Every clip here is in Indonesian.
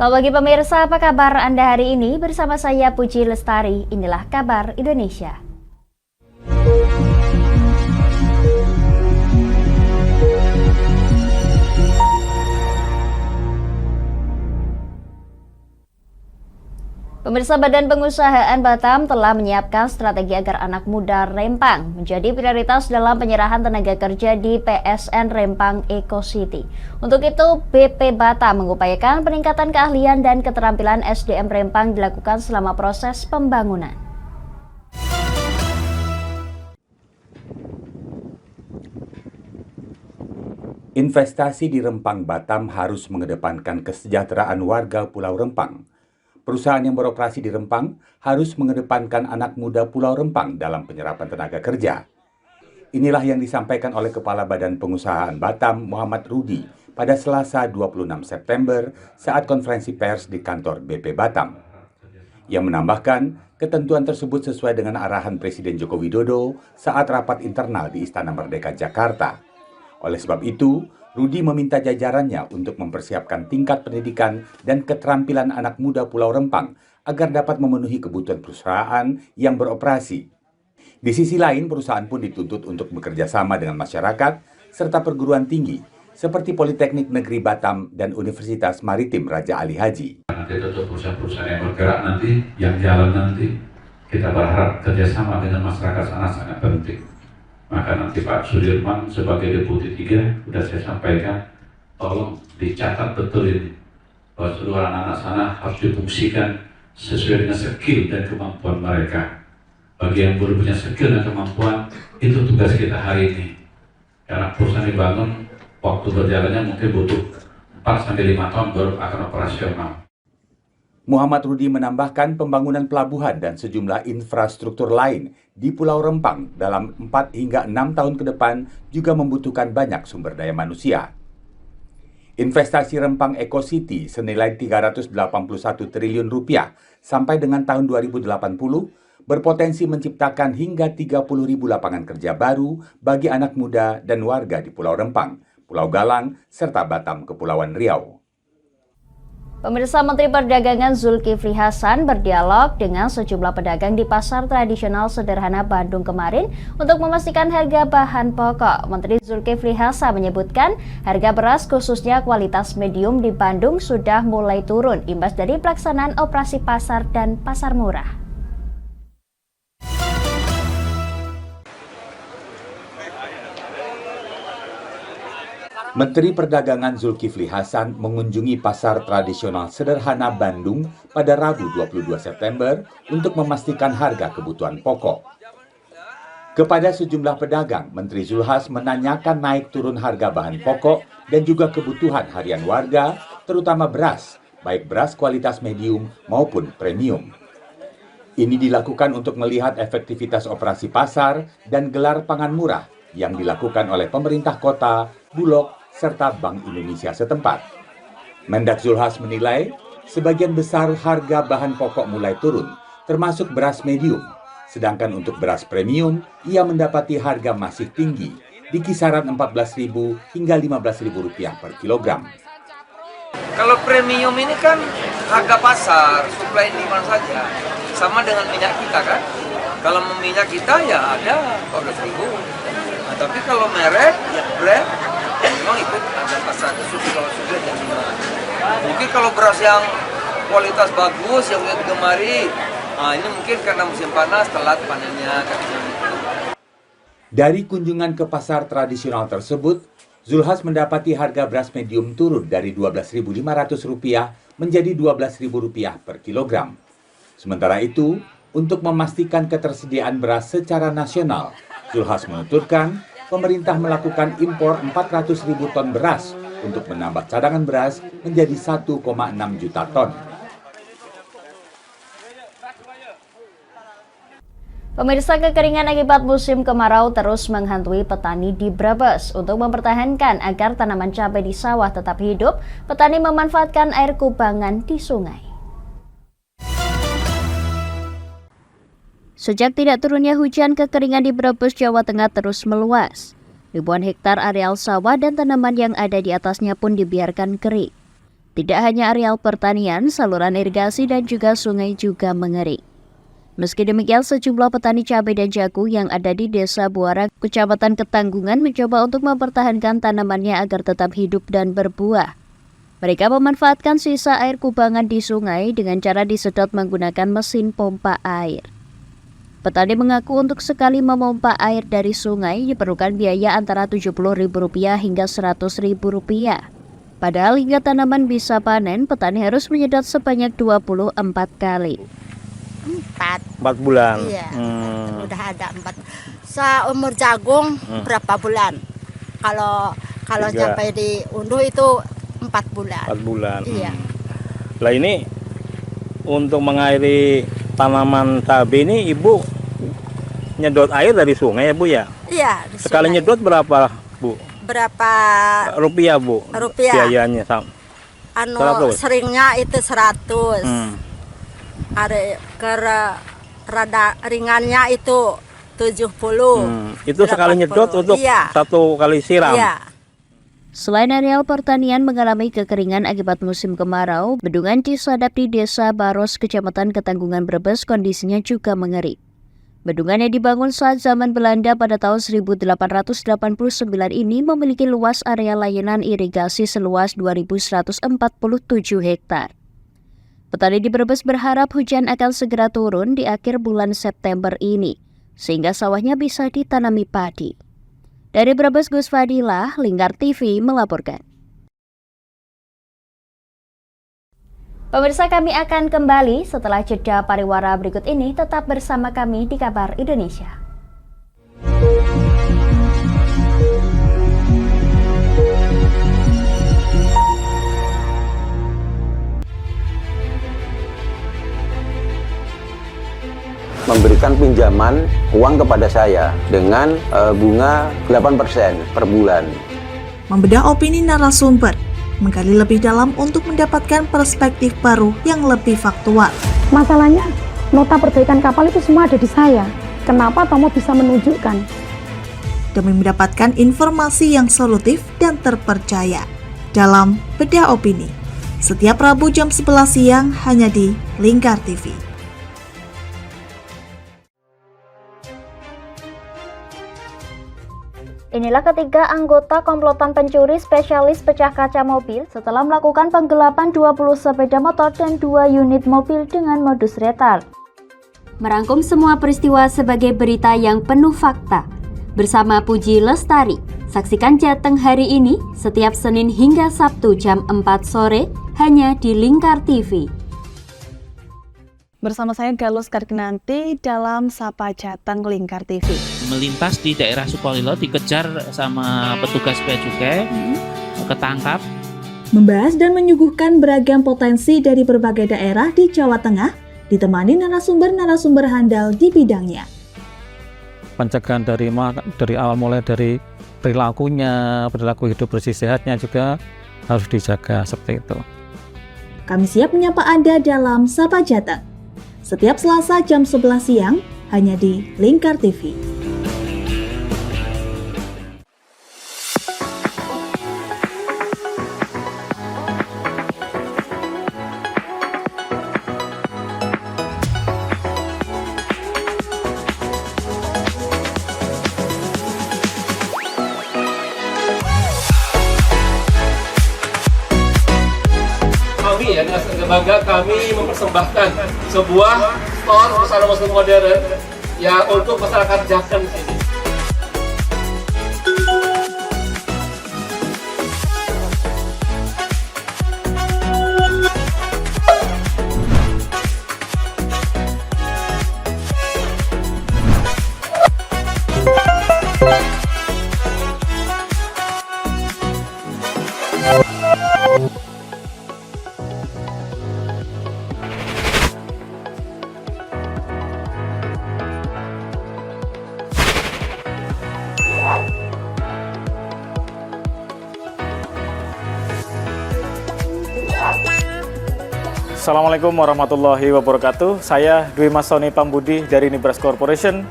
Selamat pagi pemirsa, apa kabar Anda hari ini? Bersama saya Puji Lestari, inilah kabar Indonesia. Pemirsa, Badan Pengusahaan Batam telah menyiapkan strategi agar anak muda Rempang menjadi prioritas dalam penyerahan tenaga kerja di PSN Rempang Eco City. Untuk itu, BP Batam mengupayakan peningkatan keahlian dan keterampilan SDM Rempang dilakukan selama proses pembangunan. Investasi di Rempang Batam harus mengedepankan kesejahteraan warga Pulau Rempang. Perusahaan yang beroperasi di Rempang harus mengedepankan anak muda Pulau Rempang dalam penyerapan tenaga kerja. Inilah yang disampaikan oleh Kepala Badan Pengusahaan Batam, Muhammad Rudi, pada Selasa 26 September saat konferensi pers di kantor BP Batam. Yang menambahkan, ketentuan tersebut sesuai dengan arahan Presiden Joko Widodo saat rapat internal di Istana Merdeka Jakarta. Oleh sebab itu, Rudi meminta jajarannya untuk mempersiapkan tingkat pendidikan dan keterampilan anak muda Pulau Rempang agar dapat memenuhi kebutuhan perusahaan yang beroperasi. Di sisi lain, perusahaan pun dituntut untuk bekerja sama dengan masyarakat serta perguruan tinggi seperti Politeknik Negeri Batam dan Universitas Maritim Raja Ali Haji. Nanti untuk perusahaan-perusahaan yang bergerak nanti, yang jalan nanti, kita berharap kerjasama dengan masyarakat sangat penting. Maka nanti Pak Sudirman sebagai Deputi 3 sudah saya sampaikan, tolong dicatat betul ini bahwa seluruh anak-anak sana harus difungsikan sesuai dengan skill dan kemampuan mereka. Bagi yang belum punya skill dan kemampuan, itu tugas kita hari ini. Karena perusahaan dibangun, waktu berjalannya mungkin butuh 4-5 tahun baru akan operasional. Muhammad Rudi menambahkan pembangunan pelabuhan dan sejumlah infrastruktur lain di Pulau Rempang dalam 4 hingga 6 tahun ke depan juga membutuhkan banyak sumber daya manusia. Investasi Rempang Eco City senilai 381 triliun rupiah sampai dengan tahun 2080 berpotensi menciptakan hingga 30.000 lapangan kerja baru bagi anak muda dan warga di Pulau Rempang, Pulau Galang, serta Batam Kepulauan Riau. Pemirsa, Menteri Perdagangan Zulkifli Hasan berdialog dengan sejumlah pedagang di Pasar Tradisional Sederhana Bandung kemarin untuk memastikan harga bahan pokok. Menteri Zulkifli Hasan menyebutkan harga beras khususnya kualitas medium di Bandung sudah mulai turun imbas dari pelaksanaan operasi pasar dan pasar murah. Menteri Perdagangan Zulkifli Hasan mengunjungi Pasar Tradisional Sederhana Bandung pada Rabu 22 September untuk memastikan harga kebutuhan pokok. Kepada sejumlah pedagang, Menteri Zulhas menanyakan naik turun harga bahan pokok dan juga kebutuhan harian warga, terutama beras, baik beras kualitas medium maupun premium. Ini dilakukan untuk melihat efektivitas operasi pasar dan gelar pangan murah yang dilakukan oleh pemerintah kota, Bulog, serta Bank Indonesia setempat. Mendak Zulhas menilai, sebagian besar harga bahan pokok mulai turun, termasuk beras medium. Sedangkan untuk beras premium, ia mendapati harga masih tinggi, di kisaran Rp14.000 hingga Rp15.000 per kilogram. Kalau premium ini kan harga pasar, supply demand saja. Sama dengan minyak kita kan. Kalau minyak kita ya ada Rp14.000. Nah, tapi kalau merek, ya brand, memang ikut ada pasar khusus kalau sudah yang gimana. Mungkin kalau beras yang kualitas bagus yang kita gemari, nah ini mungkin karena musim panas telat panennya. Dari kunjungan ke pasar tradisional tersebut, Zulhas mendapati harga beras medium turun dari Rp12.500 menjadi Rp12.000 per kilogram. Sementara itu, untuk memastikan ketersediaan beras secara nasional, Zulhas menuturkan pemerintah melakukan impor 400.000 ton beras untuk menambah cadangan beras menjadi 1,6 juta ton. Pemirsa, kekeringan akibat musim kemarau terus menghantui petani di Brebes. Untuk mempertahankan agar tanaman cabai di sawah tetap hidup, petani memanfaatkan air kubangan di sungai. Sejak tidak turunnya hujan, kekeringan di Brebes, Jawa Tengah terus meluas. Ribuan hektar areal sawah dan tanaman yang ada di atasnya pun dibiarkan kering. Tidak hanya areal pertanian, saluran irigasi dan juga sungai juga mengering. Meski demikian, sejumlah petani cabai dan jagung yang ada di Desa Buara, Kecamatan Ketanggungan mencoba untuk mempertahankan tanamannya agar tetap hidup dan berbuah. Mereka memanfaatkan sisa air kubangan di sungai dengan cara disedot menggunakan mesin pompa air. Petani mengaku untuk sekali memompa air dari sungai diperlukan biaya antara Rp70.000 hingga Rp100.000. Padahal hingga tanaman bisa panen, petani harus menyedot sebanyak 24 kali. 4 bulan. Iya, udah ada 4. Seumur jagung berapa bulan? Kalau sampai diunduh itu 4 bulan. 4 bulan. Iya. Lah ini untuk mengairi tanaman cabai ini Ibu nyedot air dari sungai ya Bu ya? Iya. Di Sekali sungai. nyedot berapa Bu? Berapa Rupiah Bu? rupiah? Biayanya sama. 100. Seringnya itu 100. Ada rada ringannya itu 70. Itu sekali nyedot untuk iya. 1 kali siram. Iya. Selain areal pertanian mengalami kekeringan akibat musim kemarau, bendungan Cisadap di Desa Baros, Kecamatan Ketanggungan, Brebes kondisinya juga mengering. Bendungan yang dibangun saat zaman Belanda pada tahun 1889 ini memiliki luas area layanan irigasi seluas 2.147 hektar. Petani di Brebes berharap hujan akan segera turun di akhir bulan September ini, sehingga sawahnya bisa ditanami padi. Dari Brebes, Gus Fadilah, Lingkar TV melaporkan. Pemirsa, kami akan kembali setelah jeda pariwara berikut ini. Tetap bersama kami di Kabar Indonesia. Memberikan pinjaman uang kepada saya dengan bunga 8% per bulan. Membedah opini narasumber, menggali lebih dalam untuk mendapatkan perspektif baru yang lebih faktual. Masalahnya, nota perbaikan kapal itu semua ada di saya. Kenapa Tomo bisa menunjukkan? Demi mendapatkan informasi yang solutif dan terpercaya dalam Bedah Opini. Setiap Rabu jam 11 siang hanya di Lingkar TV. Inilah ketiga anggota komplotan pencuri spesialis pecah kaca mobil setelah melakukan penggelapan 20 sepeda motor dan 2 unit mobil dengan modus retard. Merangkum semua peristiwa sebagai berita yang penuh fakta. Bersama Puji Lestari, saksikan Jateng hari ini setiap Senin hingga Sabtu jam 4 sore hanya di Lingkar TV. Bersama saya Galus Karginanti dalam Sapa Jateng Lingkar TV. Melintas di daerah Sukolilo dikejar sama petugas bea cukai, ketangkap. Membahas dan menyuguhkan beragam potensi dari berbagai daerah di Jawa Tengah, ditemani narasumber-narasumber handal di bidangnya. Pencegahan dari awal mulai dari perilakunya, perilaku hidup bersih sehatnya juga harus dijaga seperti itu. Kami siap menyapa Anda dalam Sapa Jateng. Setiap Selasa jam 11 siang hanya di Lingkar TV. Kami ya, dengan bangga kami mempersembahkan sebuah store busana muslim modern ya untuk masyarakat Jateng sini. Assalamualaikum warahmatullahi wabarakatuh. Saya Dwi Mas Sony Pambudi dari Nibras Corporation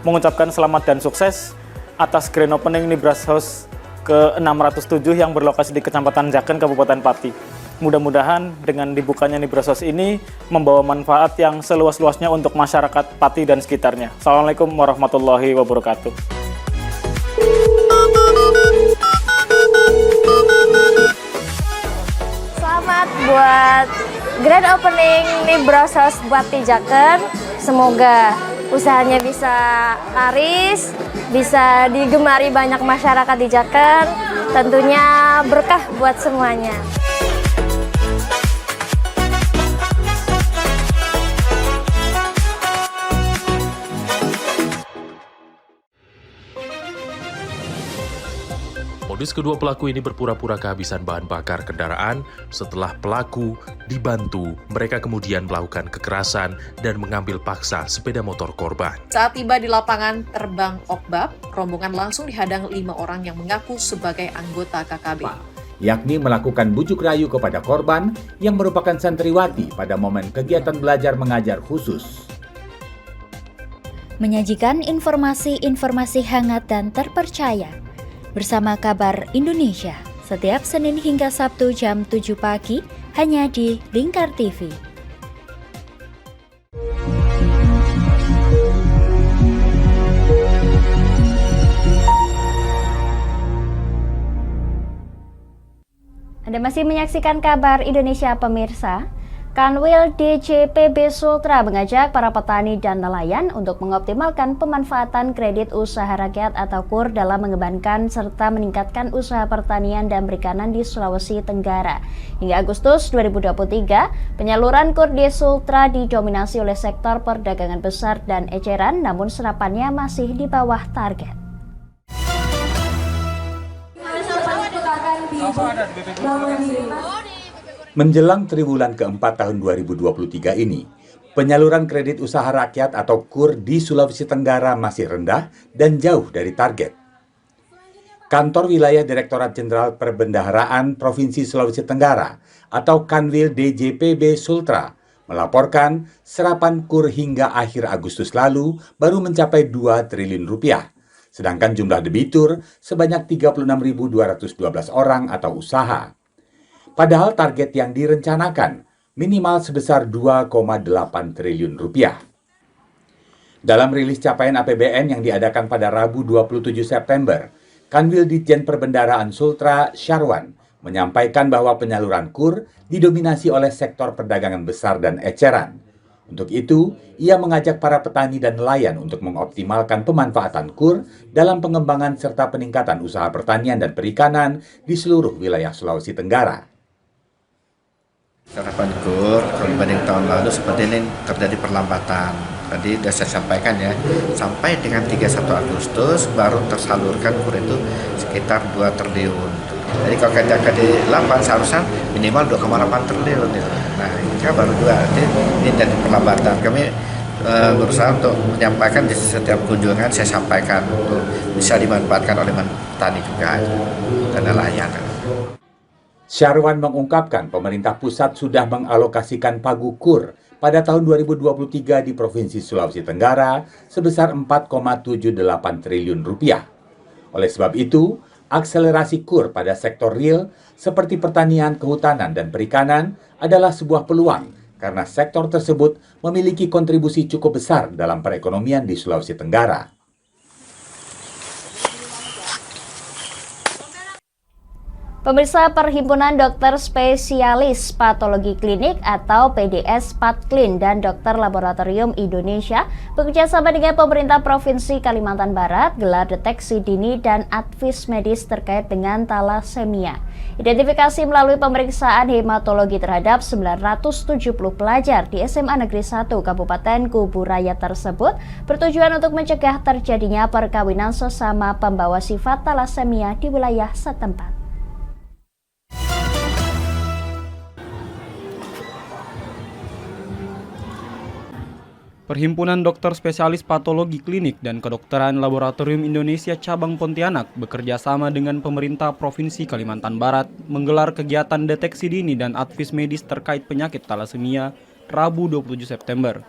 mengucapkan selamat dan sukses atas grand opening Nibras House ke-607 yang berlokasi di Kecamatan Jaken, Kabupaten Pati. Mudah-mudahan dengan dibukanya Nibrosos ini membawa manfaat yang seluas-luasnya untuk masyarakat Pati dan sekitarnya. Assalamualaikum warahmatullahi wabarakatuh. Selamat buat grand opening Nibrosos buat Pijaken. Semoga usahanya bisa laris, bisa digemari banyak masyarakat di Jaken. Tentunya berkah buat semuanya. Modus kedua pelaku ini berpura-pura kehabisan bahan bakar kendaraan. Setelah pelaku dibantu, mereka kemudian melakukan kekerasan dan mengambil paksa sepeda motor korban. Saat tiba di lapangan terbang Okbab, rombongan langsung dihadang 5 orang yang mengaku sebagai anggota KKB. Yakni melakukan bujuk rayu kepada korban yang merupakan santriwati pada momen kegiatan belajar mengajar khusus. Menyajikan informasi-informasi hangat dan terpercaya bersama Kabar Indonesia setiap Senin hingga Sabtu jam 7 pagi hanya di Lingkar TV. Anda masih menyaksikan Kabar Indonesia pemirsa. Kanwil DJPB Sultra mengajak para petani dan nelayan untuk mengoptimalkan pemanfaatan kredit usaha rakyat atau KUR dalam mengembangkan serta meningkatkan usaha pertanian dan perikanan di Sulawesi Tenggara. Hingga Agustus 2023, penyaluran KUR di Sultra didominasi oleh sektor perdagangan besar dan eceran, namun serapannya masih di bawah target. Menjelang triwulan keempat tahun 2023 ini, penyaluran kredit usaha rakyat atau KUR di Sulawesi Tenggara masih rendah dan jauh dari target. Kantor Wilayah Direktorat Jenderal Perbendaharaan Provinsi Sulawesi Tenggara atau Kanwil DJPB Sultra melaporkan serapan KUR hingga akhir Agustus lalu baru mencapai 2 triliun rupiah, sedangkan jumlah debitur sebanyak 36.212 orang atau usaha. Padahal target yang direncanakan minimal sebesar 2,8 triliun rupiah. Dalam rilis capaian APBN yang diadakan pada Rabu 27 September, Kanwil Ditjen Perbendaharaan Sultra Syarwan menyampaikan bahwa penyaluran KUR didominasi oleh sektor perdagangan besar dan eceran. Untuk itu, ia mengajak para petani dan nelayan untuk mengoptimalkan pemanfaatan KUR dalam pengembangan serta peningkatan usaha pertanian dan perikanan di seluruh wilayah Sulawesi Tenggara. Serapan KUR dibanding tahun lalu seperti ini terjadi perlambatan. Tadi sudah saya sampaikan ya, sampai dengan 31 Agustus baru tersalurkan KUR itu sekitar 2 triliun. Jadi kalau kerja di 8 seharusnya minimal 2,8 triliun. Ya. Nah ini kan baru 2, ini jadi perlambatan. Kami berusaha untuk menyampaikan di setiap kunjungan, saya sampaikan untuk bisa dimanfaatkan oleh petani juga dan nelayan. Syarwan mengungkapkan pemerintah pusat sudah mengalokasikan pagu KUR pada tahun 2023 di Provinsi Sulawesi Tenggara sebesar 4,78 triliun rupiah. Oleh sebab itu, akselerasi KUR pada sektor real seperti pertanian, kehutanan, dan perikanan adalah sebuah peluang karena sektor tersebut memiliki kontribusi cukup besar dalam perekonomian di Sulawesi Tenggara. Pemirsa, Perhimpunan Dokter Spesialis Patologi Klinik atau PDS Patklin dan Dokter Laboratorium Indonesia bekerjasama dengan pemerintah Provinsi Kalimantan Barat gelar deteksi dini dan advis medis terkait dengan talasemia. Identifikasi melalui pemeriksaan hematologi terhadap 970 pelajar di SMA Negeri 1 Kabupaten Kubu Raya tersebut bertujuan untuk mencegah terjadinya perkawinan sesama pembawa sifat talasemia di wilayah setempat. Perhimpunan Dokter Spesialis Patologi Klinik dan Kedokteran Laboratorium Indonesia Cabang Pontianak bekerja sama dengan pemerintah Provinsi Kalimantan Barat menggelar kegiatan deteksi dini dan advis medis terkait penyakit talasemia Rabu 27 September.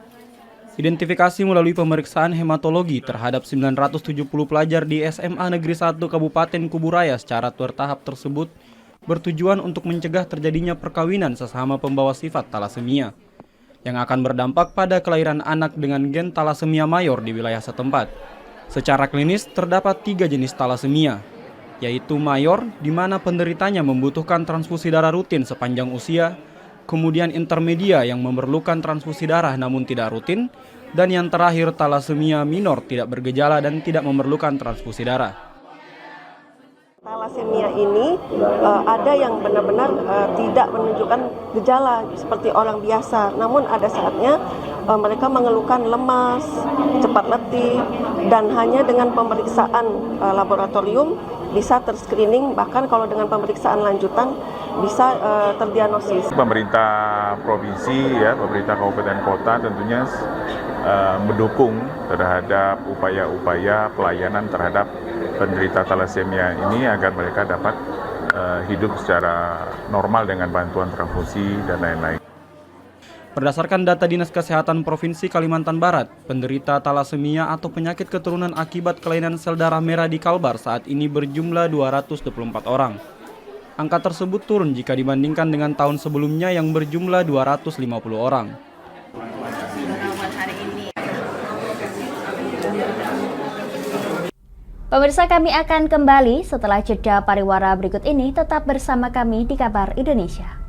Identifikasi melalui pemeriksaan hematologi terhadap 970 pelajar di SMA Negeri 1 Kabupaten Kubu Raya secara bertahap tersebut bertujuan untuk mencegah terjadinya perkawinan sesama pembawa sifat talasemia yang akan berdampak pada kelahiran anak dengan gen talasemia mayor di wilayah setempat. Secara klinis terdapat 3 jenis talasemia, yaitu mayor di mana penderitanya membutuhkan transfusi darah rutin sepanjang usia, kemudian intermedia yang memerlukan transfusi darah namun tidak rutin, dan yang terakhir talasemia minor tidak bergejala dan tidak memerlukan transfusi darah. Talasemia ini ada yang benar-benar tidak menunjukkan gejala seperti orang biasa, namun ada saatnya mereka mengeluhkan lemas, cepat letih, dan hanya dengan pemeriksaan laboratorium bisa terscreening, bahkan kalau dengan pemeriksaan lanjutan bisa terdiagnosis. Pemerintah provinsi, pemerintah kabupaten kota tentunya mendukung terhadap upaya-upaya pelayanan terhadap penderita talasemia ini agar mereka dapat hidup secara normal dengan bantuan transfusi dan lain-lain. Berdasarkan data Dinas Kesehatan Provinsi Kalimantan Barat, penderita talasemia atau penyakit keturunan akibat kelainan sel darah merah di Kalbar saat ini berjumlah 224 orang. Angka tersebut turun jika dibandingkan dengan tahun sebelumnya yang berjumlah 250 orang. Pemirsa, kami akan kembali setelah jeda pariwara berikut ini. Tetap bersama kami di Kabar Indonesia.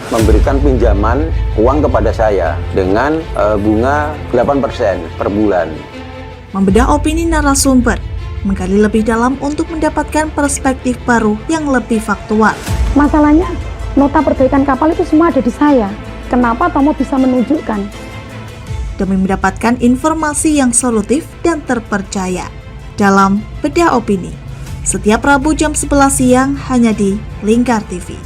Memberikan pinjaman uang kepada saya dengan bunga 8% per bulan. Membedah opini narasumber, menggali lebih dalam untuk mendapatkan perspektif baru yang lebih faktual. Masalahnya, nota perbaikan kapal itu semua ada di saya. Kenapa Tomo bisa menunjukkan? Demi mendapatkan informasi yang solutif dan terpercaya dalam Bedah Opini. Setiap Rabu jam 11 siang hanya di Lingkar TV.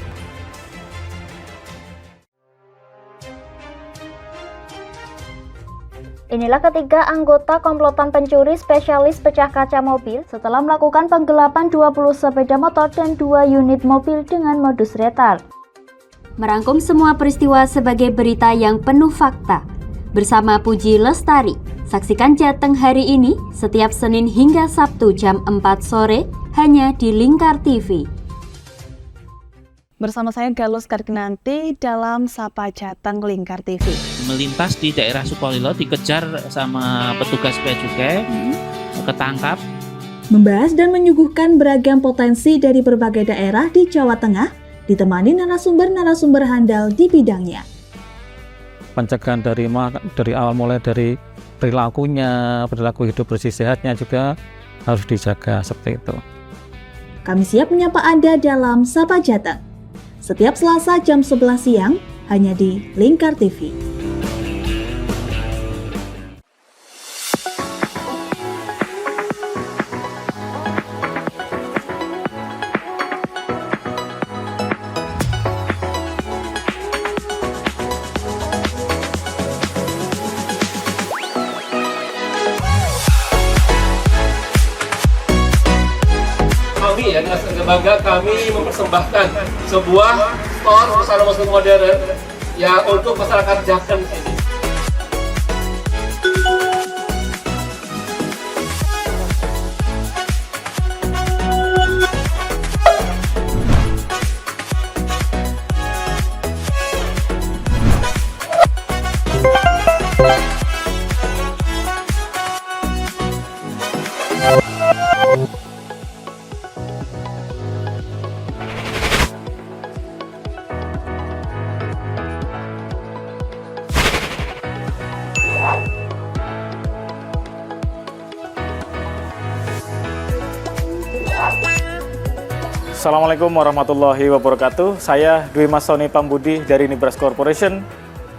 Inilah ketiga anggota komplotan pencuri spesialis pecah kaca mobil setelah melakukan penggelapan 20 sepeda motor dan 2 unit mobil dengan modus retal. Merangkum semua peristiwa sebagai berita yang penuh fakta. Bersama Puji Lestari, saksikan Jateng hari ini setiap Senin hingga Sabtu jam 4 sore hanya di Lingkar TV. Bersama saya Galus Kargnanti dalam Sapa Jateng Lingkar TV. Melintas di daerah Sukolilo dikejar sama petugas bea cukai, ketangkap. Membahas dan menyuguhkan beragam potensi dari berbagai daerah di Jawa Tengah, ditemani narasumber-narasumber handal di bidangnya. Pencegahan dari awal mulai dari perilaku hidup bersih sehatnya juga harus dijaga seperti itu. Kami siap menyapa Anda dalam Sapa Jateng. Setiap Selasa jam 11 siang hanya di Lingkar TV. Kami dengan sangat bangga kami mempersembahkan sebuah store busana muslim modern ya untuk masyarakat Jateng sini. Assalamualaikum warahmatullahi wabarakatuh. Saya Dwi Masoni Pambudi dari Nibras Corporation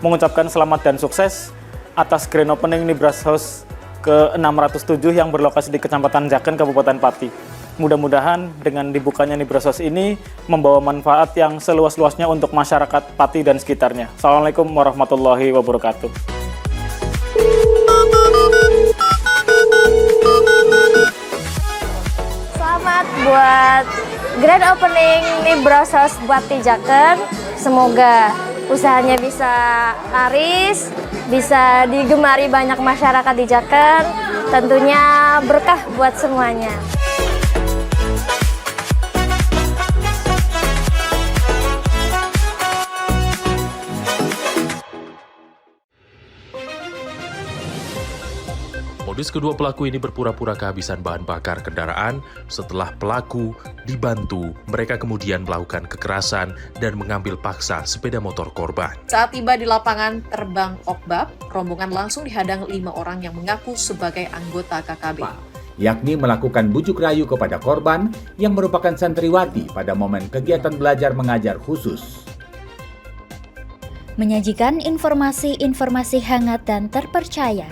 mengucapkan selamat dan sukses atas grand opening Nibras House ke-607 yang berlokasi di Kecamatan Jaken, Kabupaten Pati. Mudah-mudahan dengan dibukanya Nibras House ini membawa manfaat yang seluas-luasnya untuk masyarakat Pati dan sekitarnya. Assalamualaikum warahmatullahi wabarakatuh. Selamat buat grand opening Nibras House Pati Jaken. Semoga usahanya bisa laris, bisa digemari banyak masyarakat di Jaker, tentunya berkah buat semuanya. Modus kedua pelaku ini berpura-pura kehabisan bahan bakar kendaraan. Setelah pelaku dibantu, mereka kemudian melakukan kekerasan dan mengambil paksa sepeda motor korban. Saat tiba di lapangan terbang Okbab, rombongan langsung dihadang 5 orang yang mengaku sebagai anggota KKB. Yakni melakukan bujuk rayu kepada korban yang merupakan santriwati pada momen kegiatan belajar mengajar khusus. Menyajikan informasi-informasi hangat dan terpercaya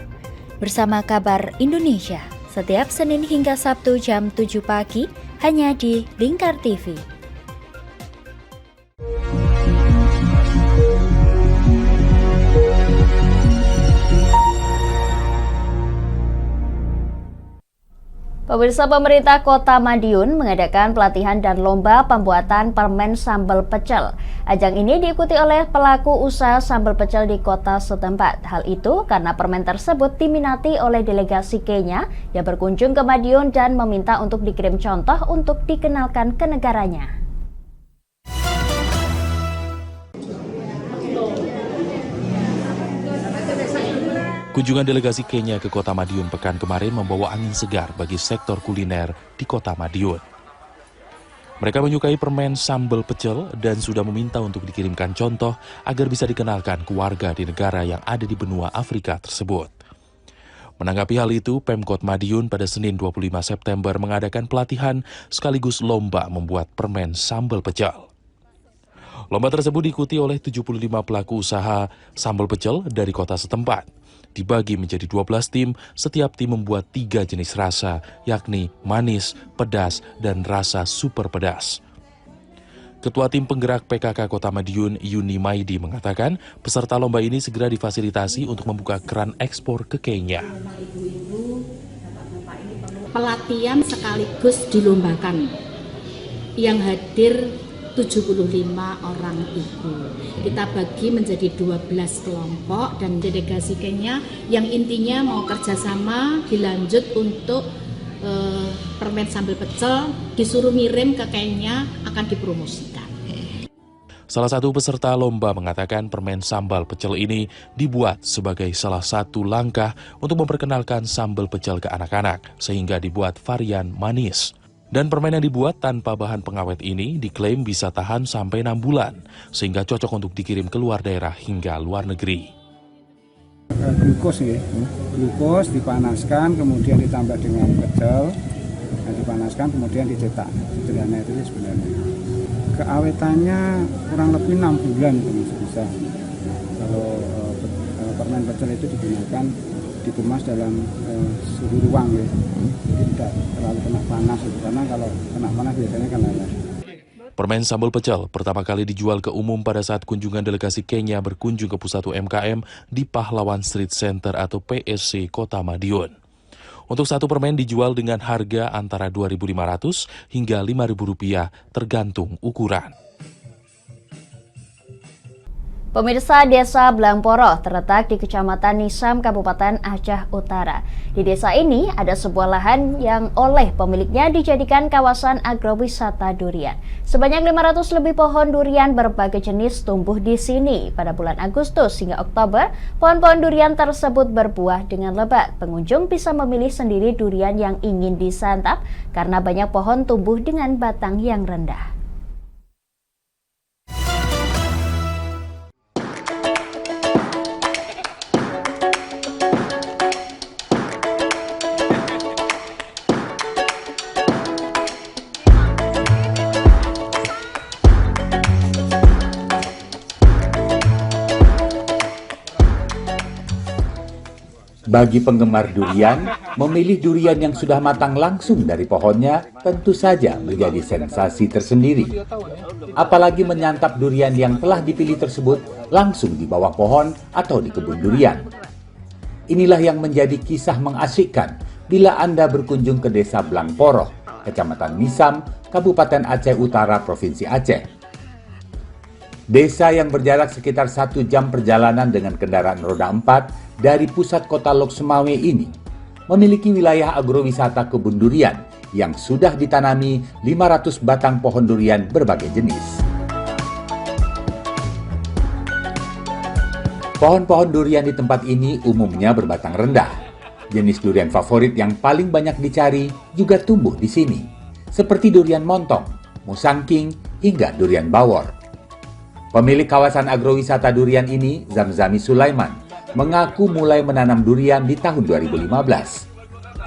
bersama Kabar Indonesia setiap Senin hingga Sabtu jam 7 pagi hanya di Lingkar TV. Pemirsa, pemerintah Kota Madiun mengadakan pelatihan dan lomba pembuatan permen sambal pecel. Ajang ini diikuti oleh pelaku usaha sambal pecel di kota setempat. Hal itu karena permen tersebut diminati oleh delegasi Kenya yang berkunjung ke Madiun dan meminta untuk dikirim contoh untuk dikenalkan ke negaranya. Kunjungan delegasi Kenya ke Kota Madiun pekan kemarin membawa angin segar bagi sektor kuliner di Kota Madiun. Mereka menyukai permen sambal pecel dan sudah meminta untuk dikirimkan contoh agar bisa dikenalkan ke warga di negara yang ada di benua Afrika tersebut. Menanggapi hal itu, Pemkot Madiun pada Senin 25 September mengadakan pelatihan sekaligus lomba membuat permen sambal pecel. Lomba tersebut diikuti oleh 75 pelaku usaha sambal pecel dari kota setempat. Dibagi menjadi 12 tim, setiap tim membuat 3 jenis rasa, yakni manis, pedas, dan rasa super pedas. Ketua Tim Penggerak PKK Kota Madiun, Yuni Maidi, mengatakan peserta lomba ini segera difasilitasi untuk membuka keran ekspor ke Kenya. Pelatihan sekaligus dilombakan, yang hadir 75 orang ibu. Kita bagi menjadi 12 kelompok dan delegasi Kenya yang intinya mau kerjasama dilanjut untuk permen sambal pecel disuruh ngirim ke Kenya akan dipromosikan. Salah satu peserta lomba mengatakan permen sambal pecel ini dibuat sebagai salah satu langkah untuk memperkenalkan sambal pecel ke anak-anak sehingga dibuat varian manis. Dan permen yang dibuat tanpa bahan pengawet ini diklaim bisa tahan sampai 6 bulan, sehingga cocok untuk dikirim ke luar daerah hingga luar negeri. Glukos ya, glukos dipanaskan, kemudian ditambah dengan pecel, dipanaskan, kemudian dicetak. Sederhana itu sebenarnya. Keawetannya kurang lebih 6 bulan itu masih bisa. Kalau permen pecel itu digunakan dikemas dalam suhu ruang ya, jadi tidak terlalu kena panas gitu. Karena kalau kena panas biasanya kan lalat. Permen sambal pecel pertama kali dijual ke umum pada saat kunjungan delegasi Kenya berkunjung ke pusat UMKM di Pahlawan Street Center atau PSC Kota Madiun. Untuk satu permen dijual dengan harga antara Rp2.500 hingga Rp5.000 tergantung ukuran. Pemirsa, Desa Blangporo terletak di Kecamatan Nisam, Kabupaten Aceh Utara. Di desa ini ada sebuah lahan yang oleh pemiliknya dijadikan kawasan agrowisata durian. Sebanyak 500 lebih pohon durian berbagai jenis tumbuh di sini. Pada bulan Agustus hingga Oktober, pohon-pohon durian tersebut berbuah dengan lebat. Pengunjung bisa memilih sendiri durian yang ingin disantap karena banyak pohon tumbuh dengan batang yang rendah. Bagi penggemar durian, memilih durian yang sudah matang langsung dari pohonnya tentu saja menjadi sensasi tersendiri. Apalagi menyantap durian yang telah dipilih tersebut langsung di bawah pohon atau di kebun durian. Inilah yang menjadi kisah mengasyikkan bila Anda berkunjung ke Desa Blangporo, Kecamatan Nisam, Kabupaten Aceh Utara, Provinsi Aceh. Desa yang berjarak sekitar 1 jam perjalanan dengan kendaraan roda 4 dari pusat kota Lok Sumawe ini memiliki wilayah agrowisata kebun durian yang sudah ditanami 500 batang pohon durian berbagai jenis. Pohon-pohon durian di tempat ini umumnya berbatang rendah. Jenis durian favorit yang paling banyak dicari juga tumbuh di sini, seperti durian montong, musangking, hingga durian bawor. Pemilik kawasan agrowisata durian ini, Zamzami Sulaiman, mengaku mulai menanam durian di tahun 2015.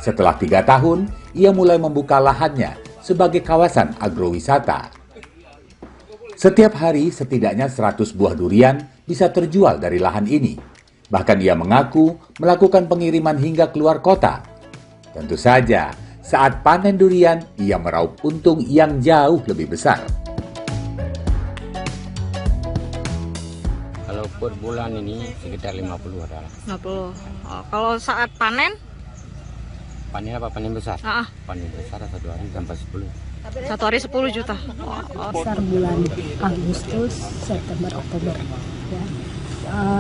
Setelah 3 tahun, ia mulai membuka lahannya sebagai kawasan agrowisata. Setiap hari setidaknya 100 buah durian bisa terjual dari lahan ini. Bahkan ia mengaku melakukan pengiriman hingga keluar kota. Tentu saja, saat panen durian, ia meraup untung yang jauh lebih besar. Kalau per bulan ini sekitar 50 adalah. 50. Kalau saat panen? Panen apa? Panen besar? Panen besar 1 hari sampai 10. 1 hari 10 juta. Besar bulan Agustus, September, Oktober. Ya.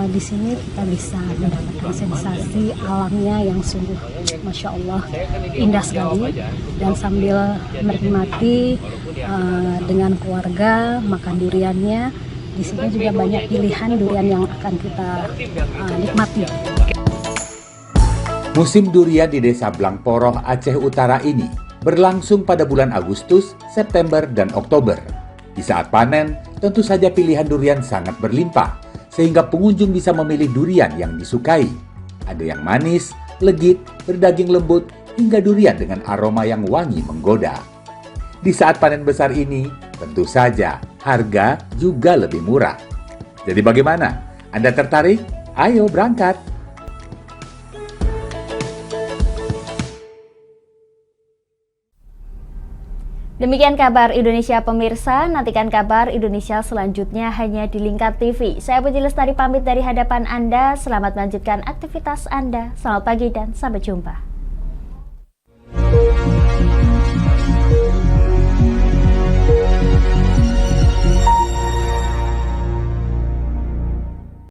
Di sini kita bisa mendapatkan sensasi alamnya yang sungguh Masya Allah indah sekali, dan sambil menikmati dengan keluarga makan duriannya. Di sini juga banyak pilihan durian yang akan kita nikmati. Musim durian di Desa Blangporoh, Aceh Utara ini berlangsung pada bulan Agustus, September, dan Oktober. Di saat panen, tentu saja pilihan durian sangat berlimpah, sehingga pengunjung bisa memilih durian yang disukai. Ada yang manis, legit, berdaging lembut, hingga durian dengan aroma yang wangi menggoda. Di saat panen besar ini, tentu saja harga juga lebih murah. Jadi bagaimana? Anda tertarik? Ayo berangkat! Demikian kabar Indonesia pemirsa, nantikan kabar Indonesia selanjutnya hanya di Lingkar TV. Saya Puji Lestari pamit dari hadapan Anda, selamat melanjutkan aktivitas Anda, selamat pagi dan sampai jumpa.